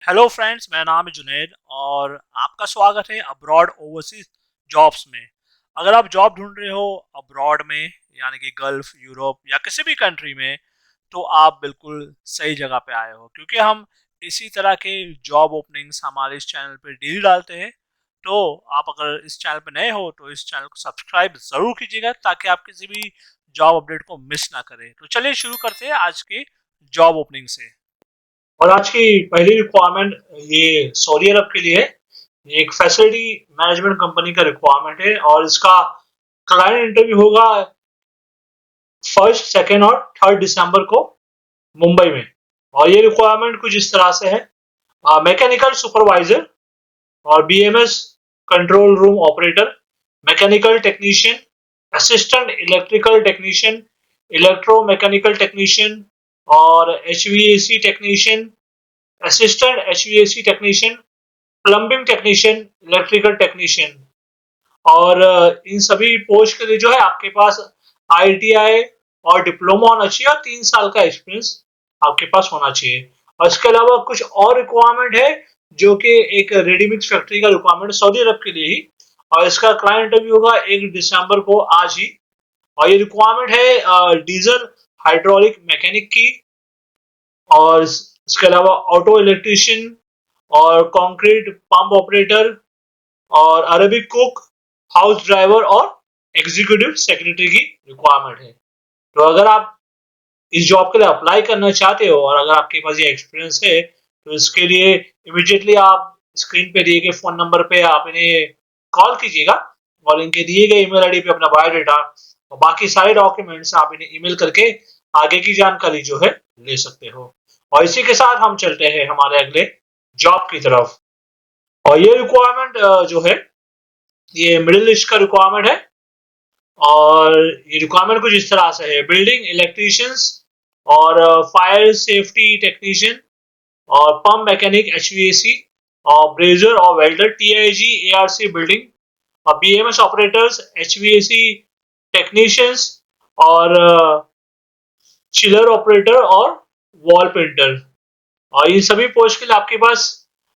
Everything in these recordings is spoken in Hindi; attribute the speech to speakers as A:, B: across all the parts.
A: हेलो फ्रेंड्स, मेरा नाम है जुनैद और आपका स्वागत है अब्रॉड ओवरसीज जॉब्स में। अगर आप जॉब ढूंढ रहे हो अब्रॉड में, यानी कि गल्फ, यूरोप या किसी भी कंट्री में, तो आप बिल्कुल सही जगह पे आए हो, क्योंकि हम इसी तरह के जॉब ओपनिंग्स हमारे इस चैनल पे डेली डालते हैं। तो आप अगर इस चैनल पे नए हो तो इस चैनल को सब्सक्राइब जरूर कीजिएगा, ताकि आप किसी भी जॉब अपडेट को मिस ना करें। तो चलिए शुरू करते हैं आज के जॉब ओपनिंग से।
B: और आज की पहली रिक्वायरमेंट ये सऊदी अरब के लिए है। ये एक फैसिलिटी मैनेजमेंट कंपनी का रिक्वायरमेंट है और इसका क्लाइंट इंटरव्यू होगा 1, 2 और 3 दिसंबर को मुंबई में। और ये रिक्वायरमेंट कुछ इस तरह से है। मैकेनिकल सुपरवाइजर और BMS control room operator, mechanical technician, assistant electrical technician, electromechanical technician और HVAC technician, assistant HVAC technician, plumbing technician, electrical technician. और इन सभी पोस्ट के लिए जो है आपके पास आईटीआई और डिप्लोमा होना चाहिए और 3 साल का एक्सपीरियंस आपके पास होना चाहिए। और इसके अलावा कुछ और रिक्वायरमेंट है जो कि एक रेडीमिक्स फैक्ट्री का रिक्वायरमेंट है सऊदी अरब के लिए ही। और इसका क्लाइंट इंटरव्यू होगा 1 दिसंबर को, आज ही। और ये रिक्वायरमेंट है डीजल हाइड्रोलिक मैकेनिक की, और इसके अलावा ऑटो इलेक्ट्रीशियन और कंक्रीट पंप ऑपरेटर और अरबिक कुक, हाउस ड्राइवर और एग्जीक्यूटिव सेक्रेटरी की रिक्वायरमेंट है। तो अगर आप इस जॉब के लिए अप्लाई करना चाहते हो और अगर आपके पास ये एक्सपीरियंस है, तो इसके लिए इमीडिएटली आप स्क्रीन पे दिए गए फोन नंबर पे आप इन्हें कॉल कीजिएगा और इनके दिए गए ईमेल आईडी पे अपना बायोडाटा और बाकी सारे डॉक्यूमेंट्स आप इन्हें ईमेल करके आगे की जानकारी जो है ले सकते हो। और इसी के साथ हम चलते हैं हमारे अगले जॉब की तरफ। और ये रिक्वायरमेंट जो है ये मिडिल ईस्ट का रिक्वायरमेंट है। और ये रिक्वायरमेंट कुछ इस तरह से है। बिल्डिंग इलेक्ट्रीशियंस और फायर सेफ्टी टेक्नीशियन और पंप मैकेनिक एचवीएसी और ब्रेजर और वेल्डर टीआईजी एआरसी बिल्डिंग और बीएमएस ऑपरेटर्स एचवीएसी टेक्नीशियंस और चिलर ऑपरेटर और वॉल पेंटर। और इन सभी पोस्ट के लिए आपके पास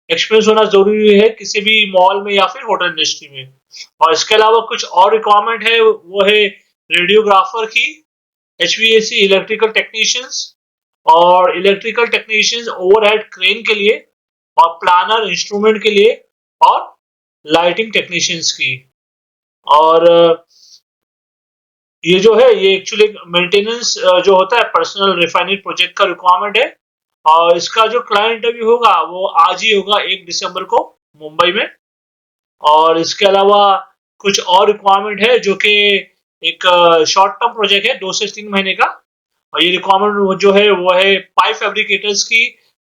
B: एक्सपीरियंस होना जरूरी है किसी भी मॉल में या फिर होटल इंडस्ट्री में। और इसके अलावा कुछ और रिक्वायरमेंट है, वो है रेडियोग्राफर की, एचवीएसी इलेक्ट्रिकल टेक्नीशियंस और इलेक्ट्रिकल टेक्नीशियंस ओवरहेड क्रेन के लिए और प्लानर इंस्ट्रूमेंट के लिए और लाइटिंग टेक्नीशियंस की। और ये जो है ये एक्चुअली मेंटेनेंस जो होता है पर्सनल रिफाइनरी प्रोजेक्ट का रिक्वायरमेंट है। और इसका जो क्लाइंट इंटरव्यू होगा वो आज ही होगा 1 दिसंबर को मुंबई में। और इसके अलावा कुछ और रिक्वायरमेंट है जो कि एक शॉर्ट टर्म प्रोजेक्ट है, 2 से 3 महीने का। और ये रिक्वायरमेंट जो है वो है पाइप फैब्रिकेटर्स की,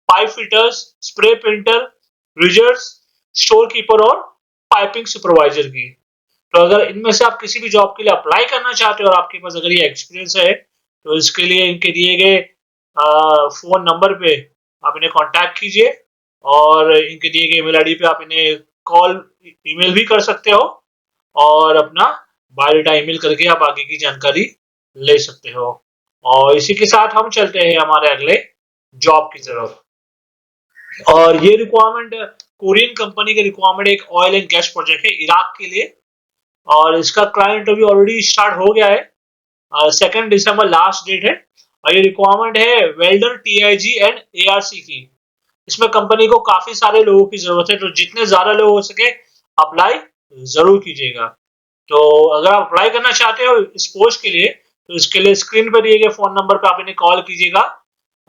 B: pipe fitters, spray painter, रिजर्स, store keeper और पाइपिंग सुपरवाइजर की। तो अगर इनमें से आप किसी भी जॉब के लिए अप्लाई करना चाहते हो और आपके पास अगर ये एक्सपीरियंस है, तो इसके लिए इनके दिए गए फोन नंबर पे आप इन्हें कांटेक्ट कीजिए और इनके दिए गए ईमेल आईडी पे आप इन्हें कॉल, ईमेल भी कर सकते हो और अपना बायोडाटा ईमेल करके आप आगे की जानकारी ले सकते हो। और इसी के साथ हम चलते हैं हमारे अगले जॉब की तरफ। और ये रिक्वायरमेंट कोरियन कंपनी की रिक्वायरमेंट, एक ऑयल एंड गैस प्रोजेक्ट है इराक के लिए। और इसका क्लाइंट इंटरव्यू ऑलरेडी स्टार्ट हो गया है। 2 दिसंबर लास्ट डेट है। और ये रिक्वायरमेंट है वेल्डर टीआईजी एंड एआरसी की। इसमें कंपनी को काफी सारे लोगों की जरूरत है, तो जितने ज्यादा लोग हो सके अप्लाई जरूर कीजिएगा। तो अगर आप अप्लाई करना चाहते हो इस पोस्ट के लिए, तो इसके लिए स्क्रीन पर दिए गए फोन नंबर पर आप इन्हें कॉल कीजिएगा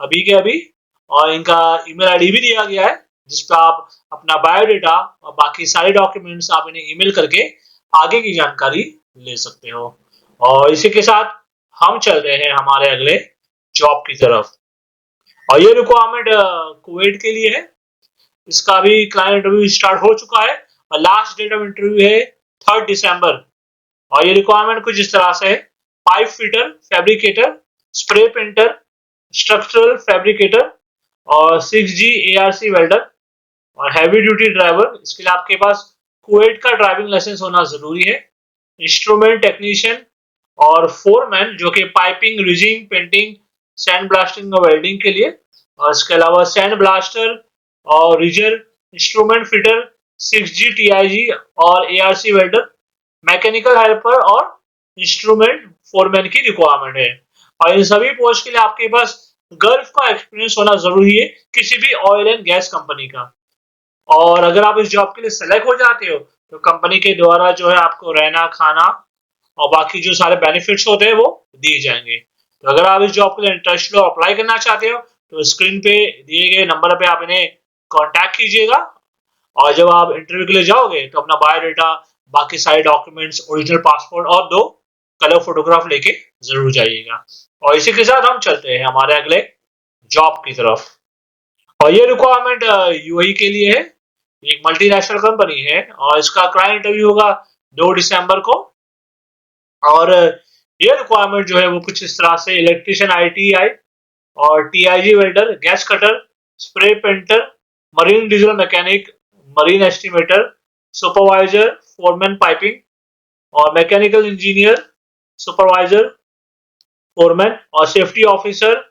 B: अभी के अभी। और इनका ईमेल आईडी भी दिया गया है जिसपे आप अपना बायोडाटा और बाकी सारे डॉक्यूमेंट्स आप इन्हें ईमेल करके आगे की जानकारी ले सकते हो। और इसी के साथ हम चल रहे हैं हमारे अगले जॉब की तरफ। और ये रिक्वायरमेंट कुवैत के लिए है। इसका भी क्लाइंट इंटरव्यू स्टार्ट हो चुका है और लास्ट डेट ऑफ इंटरव्यू है 3 दिसंबर। और ये रिक्वायरमेंट कुछ इस तरह से है। Pipe fitter, fabricator, spray painter, structural fabricator और 6G ARC वेल्डर और हैवी ड्यूटी ड्राइवर। इसके लिए आपके पास कुवैत का ड्राइविंग लाइसेंस होना जरूरी है। इंस्ट्रूमेंट टेक्नीशियन और फोरमैन जो कि piping, rising, painting, sand blasting और वेल्डिंग के लिए। और इसके अलावा सैंड ब्लास्टर, और रीजर इंस्ट्रूमेंट फिटर 6G TIG और ARC वेल्डर, मैकेनिकल हेल्पर और इंस्ट्रूमेंट फोरमैन की रिक्वायरमेंट है। और इन सभी पोस्ट के लिए आपके पास गल्फ का एक्सपीरियंस होना जरूरी है, किसी भी ऑयल एंड गैस कंपनी का। और अगर आप इस जॉब के लिए सेलेक्ट हो जाते हो तो कंपनी के द्वारा जो है आपको रहना, खाना और बाकी जो सारे बेनिफिट्स होते हैं वो दिए जाएंगे। तो अगर आप इस जॉब के लिए इंटरेस्टेड हो, अप्लाई करना चाहते हो, तो स्क्रीन पे दिए गए नंबर पे आप इन्हें कांटेक्ट कीजिएगा। और जब आप इंटरव्यू के लिए जाओगे तो अपना बायोडाटा, बाकी सारे डॉक्यूमेंट्स, ओरिजिनल पासपोर्ट और 2 कलर फोटोग्राफ लेके जरूर जाइएगा। और इसी के साथ हम चलते हैं हमारे अगले जॉब की तरफ। और ये रिक्वायरमेंट यूएई के लिए है, एक मल्टीनेशनल कंपनी है और इसका क्लाइंट इंटरव्यू होगा 2 दिसंबर को। और ये रिक्वायरमेंट जो है वो कुछ इस तरह से: इलेक्ट्रिशियन ITI और TIG welder, gas cutter, spray painter, marine diesel mechanic, marine estimator, supervisor, foreman piping और मैकेनिकल इंजीनियर, सुपरवाइजर, फोरमैन और सेफ्टी ऑफिसर।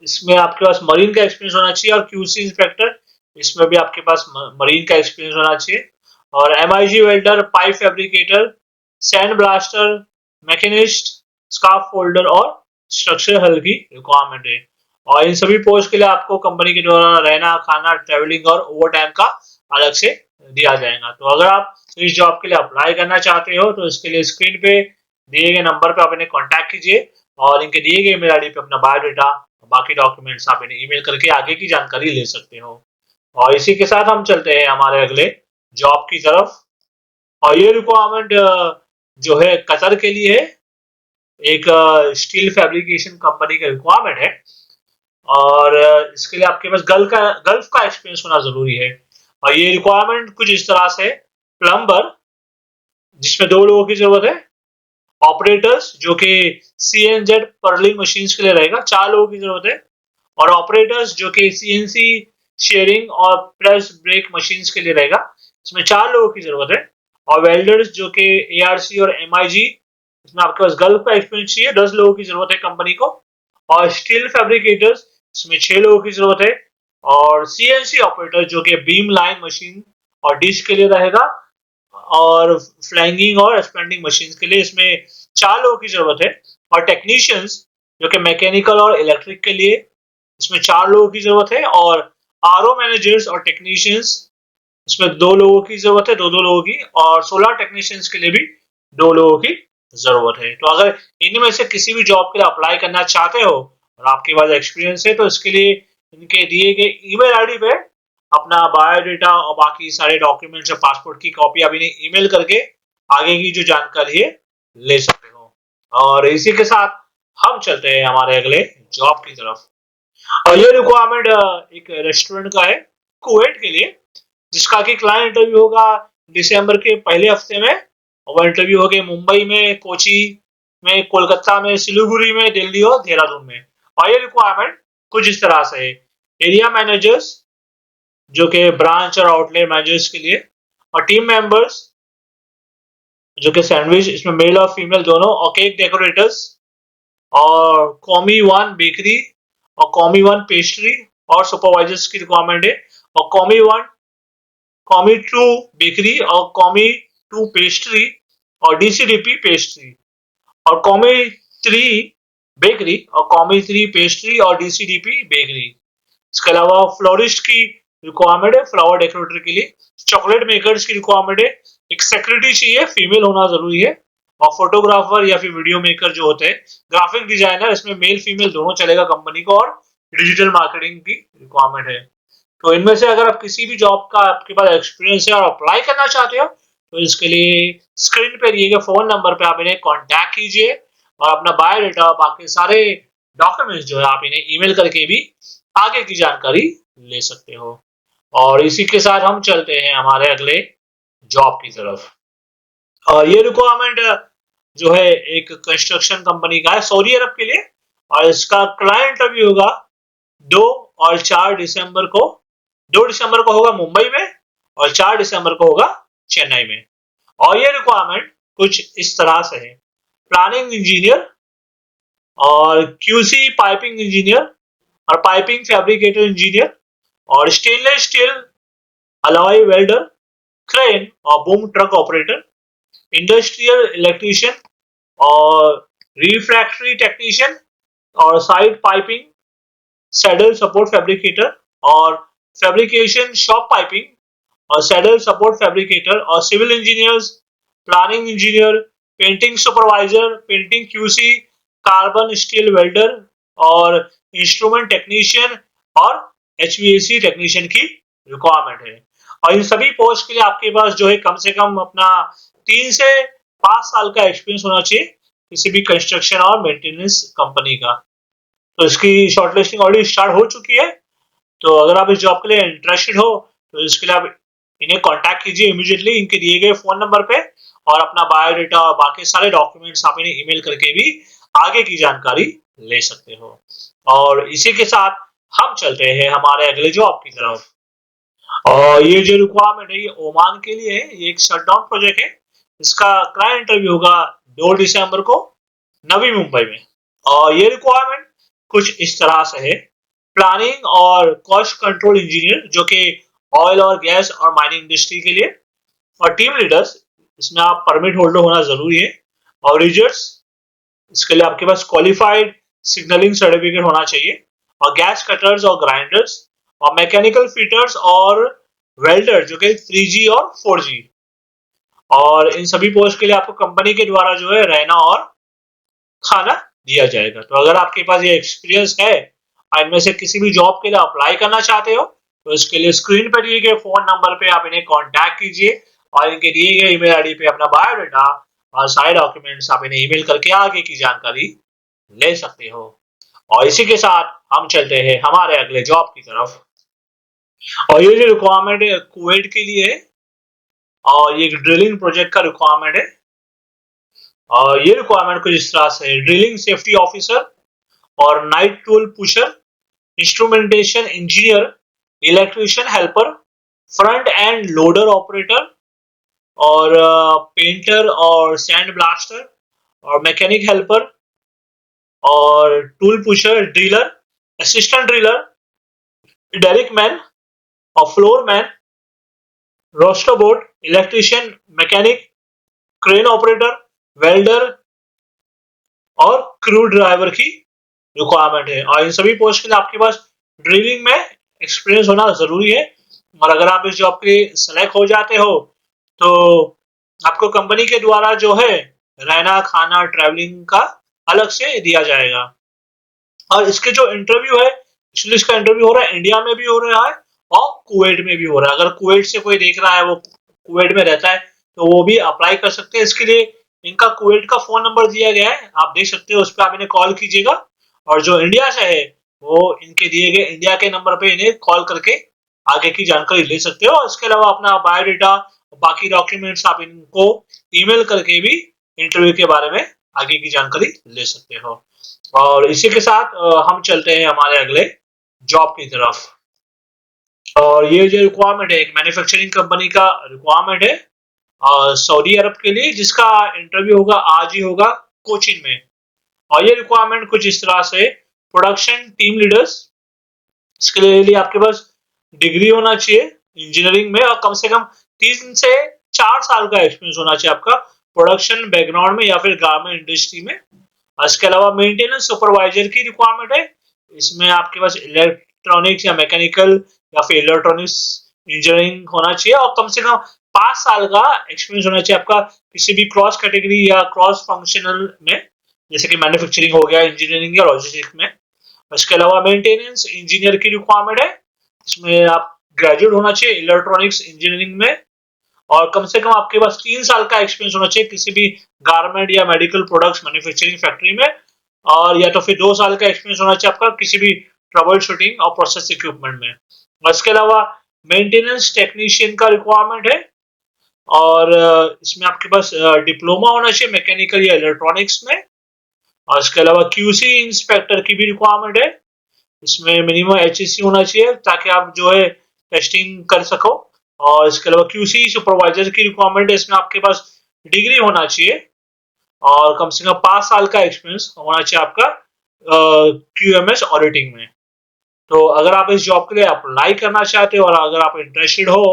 B: इसमें आपके पास मरीन का एक्सपीरियंस होना चाहिए। और QC इंस्पेक्टर, इसमें भी आपके पास मरीन का एक्सपीरियंस होना चाहिए। और MIG welder, pipe fabricator, sand blaster, machinist, scarf folder और स्ट्रक्चर हल की रिक्वायरमेंट है। और इन सभी पोस्ट के लिए आपको कंपनी के द्वारा रहना, खाना, ट्रेवलिंग और ओवर टाइम का अलग से दिया जाएगा। तो अगर आप इस जॉब के लिए अप्लाई करना चाहते हो तो इसके लिए स्क्रीन पे दिए गए नंबर पे आप इन्हें कॉन्टैक्ट कीजिए और इनके दिए गए ईमेल आईडी पे अपना बायोडाटा, बाकी डॉक्यूमेंट्स आप इन्हें ईमेल करके आगे की जानकारी ले सकते हो। और इसी के साथ हम चलते हैं हमारे अगले जॉब की तरफ। और ये रिक्वायरमेंट जो है कतर के लिए है, एक स्टील फैब्रिकेशन कंपनी का रिक्वायरमेंट है। और इसके लिए आपके पास गल्फ का एक्सपीरियंस होना जरूरी है। और ये रिक्वायरमेंट कुछ इस तरह से: प्लम्बर, जिसमें 2 लोगों की जरूरत है। ऑपरेटर्स, जो कि CNZ पर्लिंग मशीन्स के लिए रहेगा, 4 लोगों की जरूरत है। और ऑपरेटर्स जो कि CNC शेयरिंग और प्रेस ब्रेक मशीन्स के लिए रहेगा, इसमें 4 लोगों की जरूरत है। और वेल्डर्स जो कि ARC और MIG, इसमें आपके पास गल्फ का एक्सपीरियंस चाहिए, 10 लोगों की जरूरत है कंपनी को। और स्टील फैब्रिकेटर्स, इसमें 6 लोगों की जरूरत है। और CNC ऑपरेटर जो कि बीम लाइन मशीन और डिश के लिए रहेगा। और फ्लैंगिंग और एक्सपेंडिंग मशीन के लिए इसमें 4 लोगों की जरूरत है। और टेक्नीशियंस जो कि मैकेनिकल और इलेक्ट्रिक के लिए, इसमें 4 लोगों की जरूरत है। और RO मैनेजर्स और टेक्नीशियंस, इसमें 2 लोगों की जरूरत है, 2-2 लोगों की। और सोलर टेक्नीशियंस के लिए भी 2 लोगों की जरूरत है। तो अगर इनमें से किसी भी जॉब के लिए अप्लाई करना चाहते हो और आपके पास एक्सपीरियंस है तो इसके लिए इनके दिए गए ईमेल आईडी पे अपना बायोडाटा और बाकी सारे डॉक्यूमेंट्स और पासपोर्ट की कॉपी आप इन्हें ईमेल करके आगे की जो जानकारी है ले सकते हो। और इसी के साथ हम चलते हैं हमारे अगले जॉब की तरफ। और ये रिक्वायरमेंट एक रेस्टोरेंट का है कुवैत के लिए, जिसका कि क्लाइंट इंटरव्यू होगा दिसंबर के पहले हफ्ते में। और वो इंटरव्यू होगा मुंबई में, कोची में, कोलकाता में, सिलीगुड़ी में, दिल्ली और देहरादून में। और ये रिक्वायरमेंट कुछ इस तरह से है: एरिया मैनेजर्स जो कि ब्रांच और आउटलेट मैनेजर्स के लिए। और टीम मेंबर्स जो कि सैंडविच, इसमें मेल और फीमेल दोनों। और केक डेकोरेटर्स। और कॉमी 1 बेकरी और कॉमी 1 पेस्ट्री और सुपरवाइजर्स की रिक्वायरमेंट है। और कॉमी 2 बेकरी और कॉमी 2 पेस्ट्री और DCDP पेस्ट्री। और कॉमी 3 बेकरी और कॉमी 3 पेस्ट्री और DCDP बेकरी। इसके अलावा फ्लोरिस्ट की रिक्वायरमेंट है, फ्लावर डेकोरेटर के लिए। चॉकलेट मेकर्स की रिक्वायरमेंट है। एक सेक्रेटरी चाहिए, फीमेल होना जरूरी है। और फोटोग्राफर या फिर वीडियो मेकर जो होते हैं, ग्राफिक डिजाइनर, इसमें मेल फीमेल दोनों चलेगा कंपनी को। और डिजिटल मार्केटिंग की रिक्वायरमेंट है। तो इनमें से अगर आप किसी भी जॉब का आपके पास एक्सपीरियंस है और अप्लाई करना चाहते हो तो इसके लिए स्क्रीन पे दिए गए फोन नंबर पे आप इन्हें कांटेक्ट कीजिए और अपना बायोडाटा, बाकी सारे डॉक्यूमेंट्स जो है आप इन्हें ईमेल करके भी आगे की जानकारी ले सकते हो। और इसी के साथ हम चलते हैं हमारे अगले जॉब की तरफ। और ये रिक्वायरमेंट जो है एक कंस्ट्रक्शन कंपनी का है सऊदी अरब के लिए। और इसका क्लाइंट इंटरव्यू होगा 2 और 4 दिसंबर को। 2 दिसंबर को होगा मुंबई में और 4 दिसंबर को होगा चेन्नई में। और ये रिक्वायरमेंट कुछ इस तरह से है: प्लानिंग इंजीनियर और QC पाइपिंग इंजीनियर और पाइपिंग फैब्रिकेटर इंजीनियर और stainless steel alloy welder, crane और boom truck operator, industrial electrician और रिफ्रैक्टरी टेक्नीशियन और side piping, saddle support fabricator और फैब्रिकेशन शॉप पाइपिंग और सैडल सपोर्ट फैब्रिकेटर और civil engineers, planning engineer, painting supervisor, painting QC, carbon steel welder और इंस्ट्रूमेंट टेक्नीशियन और एचवीएसी टेक्नीशियन की रिक्वायरमेंट है। और इन सभी पोस्ट के लिए आपके पास जो है कम से कम अपना 3 से 5 साल का एक्सपीरियंस होना चाहिए किसी भी कंस्ट्रक्शन और मेंटेनेंस कंपनी का। तो इसकी शॉर्टलिस्टिंग ऑलरेडी स्टार्ट हो चुकी है। तो अगर आप इस जॉब के लिए इंटरेस्टेड हो तो इसके लिए आप इन्हें कांटेक्ट कीजिए इमीडिएटली इनके दिए गए फोन नंबर पे, और अपना बायोडाटा और बाकी सारे डॉक्यूमेंट्स आप इन्हें ईमेल करके भी आगे की जानकारी ले सकते हो। और इसी के साथ हम चलते हैं हमारे अगले जॉब की तरफ। और ये जो रिक्वायरमेंट है ये ओमान के लिए है, ये एक शटडाउन प्रोजेक्ट है। इसका क्लाइंट इंटरव्यू होगा 2 दिसंबर को नवी मुंबई में। और ये रिक्वायरमेंट कुछ इस तरह से है। प्लानिंग और कॉस्ट कंट्रोल इंजीनियर जो कि ऑयल और गैस और माइनिंग इंडस्ट्री के लिए, और टीम लीडर्स, इसमें आप परमिट होल्डर होना जरूरी है। और रीजर्स, इसके लिए आपके पास क्वालिफाइड सिग्नलिंग सर्टिफिकेट होना चाहिए। और गैस कटर्स और ग्राइंडर्स और मैकेनिकल फिटर्स और वेल्डर जो कि 3G और 4G। और इन सभी पोस्ट के लिए आपको कंपनी के द्वारा जो है रहना और खाना दिया जाएगा। तो अगर आपके पास ये एक्सपीरियंस है और इनमें से किसी भी जॉब के लिए अप्लाई करना चाहते हो तो इसके लिए स्क्रीन पर दिए गए फोन नंबर पे आप इन्हें कांटेक्ट कीजिए और इनके दिए गए ईमेल आईडी पे अपना बायोडाटा और सारे डॉक्यूमेंट्स आप इन्हें ईमेल करके आगे की जानकारी ले सकते हो। और इसी के साथ हम चलते हैं हमारे अगले जॉब की तरफ। और ये जो रिक्वायरमेंट है कुवैत के लिए है और ये ड्रिलिंग प्रोजेक्ट का रिक्वायरमेंट है। और ये रिक्वायरमेंट कुछ इस तरह से है। ड्रिलिंग सेफ्टी ऑफिसर और night tool pusher, instrumentation engineer, electrician helper, front end loader operator और पेंटर और सैंड ब्लास्टर और मैकेनिक हेल्पर और tool pusher, driller, assistant driller, derrick man और floor man, roster board, electrician, mechanic, crane operator, welder और क्रू ड्राइवर की रिक्वायरमेंट है। और इन सभी पोस्ट के लिए आपके पास ड्रिलिंग में एक्सपीरियंस होना जरूरी है। और अगर आप इस जॉब के सेलेक्ट हो जाते हो तो आपको कंपनी के द्वारा जो है रहना खाना ट्रैवलिंग का अलग से दिया जाएगा। और इसके जो इंटरव्यू है, एक्चुअली इसका इंटरव्यू हो रहा है इंडिया में भी हो रहा है और कुवैत में भी हो रहा है। अगर कुवैत से कोई देख रहा है, वो कुवैत में रहता है, तो वो भी अप्लाई कर सकते हैं। इसके लिए इनका कुवैत का फोन नंबर दिया गया है, आप देख सकते हो, उस पर आप इन्हें कॉल कीजिएगा। और जो इंडिया से है वो इनके दिए गए इंडिया के नंबर पे इन्हें कॉल करके आगे की जानकारी ले सकते हो। और इसके अलावा अपना बायोडाटा, बाकी डॉक्यूमेंट्स आप इनको ईमेल करके भी इंटरव्यू के बारे में आगे की जानकारी ले सकते हो। और इसी के साथ हम चलते हैं हमारे अगले जॉब की तरफ। और ये जो रिक्वायरमेंट है एक मैन्युफैक्चरिंग कंपनी का रिक्वायरमेंट है सऊदी अरब के लिए, जिसका इंटरव्यू होगा आज ही होगा कोचिन में। और ये रिक्वायरमेंट कुछ इस तरह से, प्रोडक्शन टीम लीडर्स, इसके लिए आपके पास डिग्री होना चाहिए इंजीनियरिंग में और कम से कम 3 से 4 साल का एक्सपीरियंस होना चाहिए आपका प्रोडक्शन बैकग्राउंड में या फिर गारमेंट इंडस्ट्री में। और इसके अलावा मेंटेनेंस सुपरवाइजर की रिक्वायरमेंट है। इसमें आपके पास इलेक्ट्रॉनिक्स या मैकेनिकल या फिर इलेक्ट्रॉनिक्स इंजीनियरिंग होना चाहिए और कम से कम 5 साल का एक्सपीरियंस होना चाहिए आपका किसी भी क्रॉस कैटेगरी या क्रॉस फंक्शनल में, जैसे कि मैन्युफैक्चरिंग हो गया, इंजीनियरिंग या लॉजिस्टिक्स में। इसके अलावा मेंटेनेंस इंजीनियर की रिक्वायरमेंट है, इसमें आप ग्रेजुएट होना चाहिए इलेक्ट्रॉनिक्स इंजीनियरिंग में और कम से कम आपके पास 3 साल का एक्सपीरियंस होना चाहिए किसी भी गारमेंट या मेडिकल प्रोडक्ट्स मैन्युफैक्चरिंग फैक्ट्री में। और या तो फिर 2 साल का एक्सपीरियंस होना चाहिए आपका किसी भी ट्रबल शूटिंग और प्रोसेस इक्विपमेंट में। और इसके अलावा मेंटेनेंस टेक्नीशियन का रिक्वायरमेंट है और इसमें आपके पास डिप्लोमा होना चाहिए मैकेनिकल या इलेक्ट्रॉनिक्स में। और इसके अलावा क्यूसी इंस्पेक्टर की भी रिक्वायरमेंट है, इसमें मिनिमम एचएससी होना चाहिए ताकि आप जो है टेस्टिंग कर सको। और इसके अलावा क्यूसी सुपरवाइजर की रिक्वायरमेंट है, इसमें आपके पास डिग्री होना चाहिए और कम से कम 5 साल का एक्सपीरियंस होना चाहिए आपका क्यूएमएस ऑडिटिंग में। तो अगर आप इस जॉब के लिए अप्लाई करना चाहते हो और अगर आप इंटरेस्टेड हो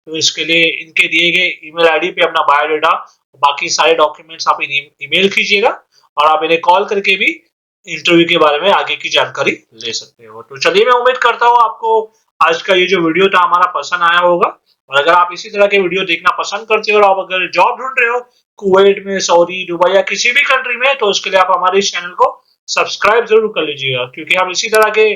B: तो इसके लिए इनके दिए गए ईमेल आईडी पे अपना बायोडाटा बाकी सारे डॉक्यूमेंट्स आप ईमेल कीजिएगा और आप इन्हें कॉल करके भी इंटरव्यू के बारे में आगे की जानकारी ले सकते हो। तो चलिए, मैं उम्मीद करता हूँ आपको आज का ये जो वीडियो था हमारा पसंद आया होगा और अगर आप इसी तरह के वीडियो देखना पसंद करते हो और आप अगर जॉब ढूंढ रहे हो कुवैत में, सऊदी, दुबई या किसी भी कंट्री में, तो उसके लिए आप हमारे इस चैनल को सब्सक्राइब जरूर कर लीजिएगा क्योंकि हम इसी तरह के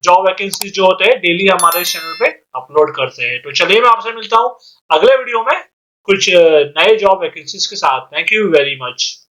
B: जॉब वैकेंसी जो होते हैं डेली हमारे चैनल पे अपलोड करते हैं। तो चलिए, मैं आपसे मिलता हूँ अगले वीडियो में कुछ नए जॉब वैकेंसीज के साथ। Thank you very much.